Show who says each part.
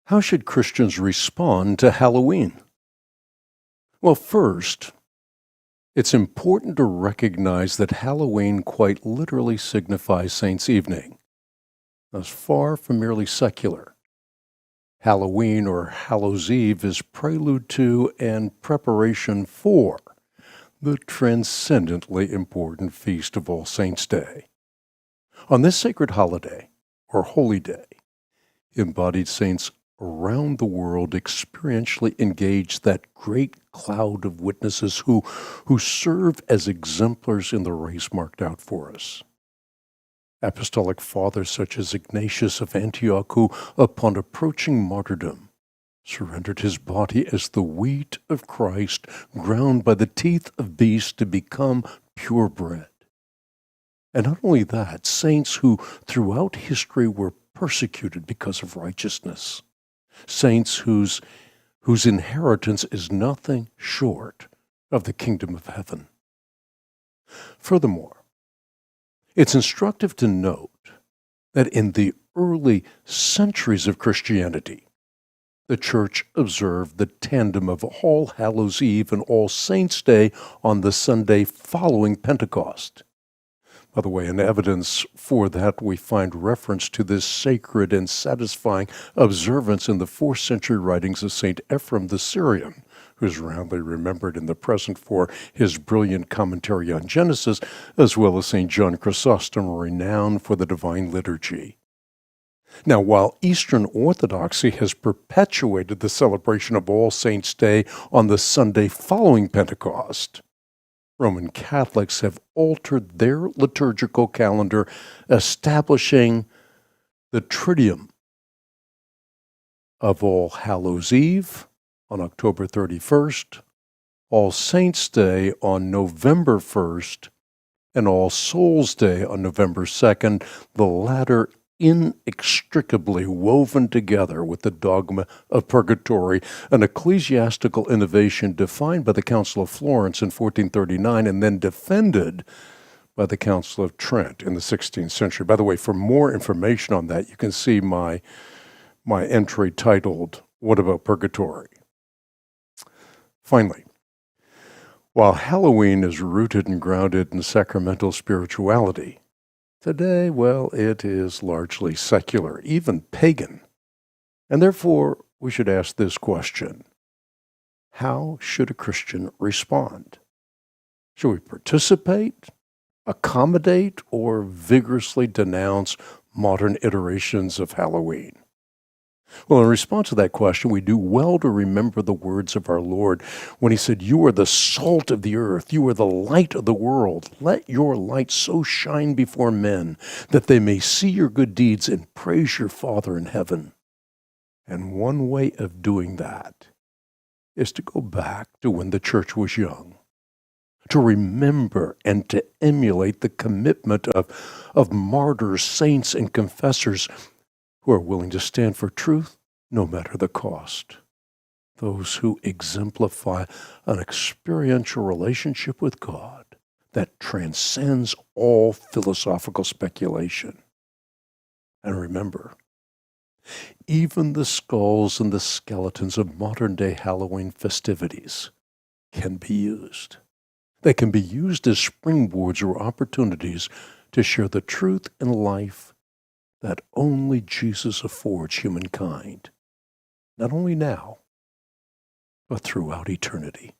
Speaker 1: How should Christians respond to Halloween? Well, first, it's important to recognize that Halloween quite literally signifies Saints' Evening, as far from merely secular. Halloween or Hallows Eve is prelude to and preparation for the transcendently important feast of All Saints' Day. On this sacred holiday, or holy day, embodied saints around the world experientially engage that great cloud of witnesses who serve as exemplars in the race marked out for us. Apostolic Fathers such as Ignatius of Antioch, who, upon approaching martyrdom, surrendered his body as the wheat of Christ, ground by the teeth of beasts to become pure bread. And not only that, saints who throughout history were persecuted because of righteousness, saints whose inheritance is nothing short of the kingdom of heaven. Furthermore, it's instructive to note that in the early centuries of Christianity, the Church observed the tandem of All Hallows Eve and All Saints' Day on the Sunday following Pentecost. By the way, in evidence for that, we find reference to this sacred and satisfying observance in the 4th century writings of St. Ephrem the Syrian, who is roundly remembered in the present for his brilliant commentary on Genesis, as well as St. John Chrysostom, renowned for the Divine Liturgy. Now, while Eastern Orthodoxy has perpetuated the celebration of All Saints' Day on the Sunday following Pentecost, Roman Catholics have altered their liturgical calendar, establishing the Triduum of All Hallows Eve on October 31st, All Saints' Day on November 1st, and All Souls' Day on November 2nd, the latter inextricably woven together with the dogma of purgatory, an ecclesiastical innovation defined by the Council of Florence in 1439 and then defended by the Council of Trent in the 16th century. By the way, for more information on that, you can see my entry titled, What About Purgatory? Finally, while Halloween is rooted and grounded in sacramental spirituality, today, well, it is largely secular, even pagan. And therefore, we should ask this question: how should a Christian respond? Should we participate, accommodate, or vigorously denounce modern iterations of Halloween? Well, in response to that question, we do well to remember the words of our Lord when he said, "You are the salt of the earth. You are the light of the world. Let your light so shine before men that they may see your good deeds and praise your Father in heaven." And one way of doing that is to go back to when the church was young, to remember and to emulate the commitment of martyrs, saints, and confessors who are willing to stand for truth no matter the cost. Those who exemplify an experiential relationship with God that transcends all philosophical speculation. And remember, even the skulls and the skeletons of modern-day Halloween festivities can be used. They can be used as springboards or opportunities to share the truth and life that only Jesus affords humankind, not only now, but throughout eternity.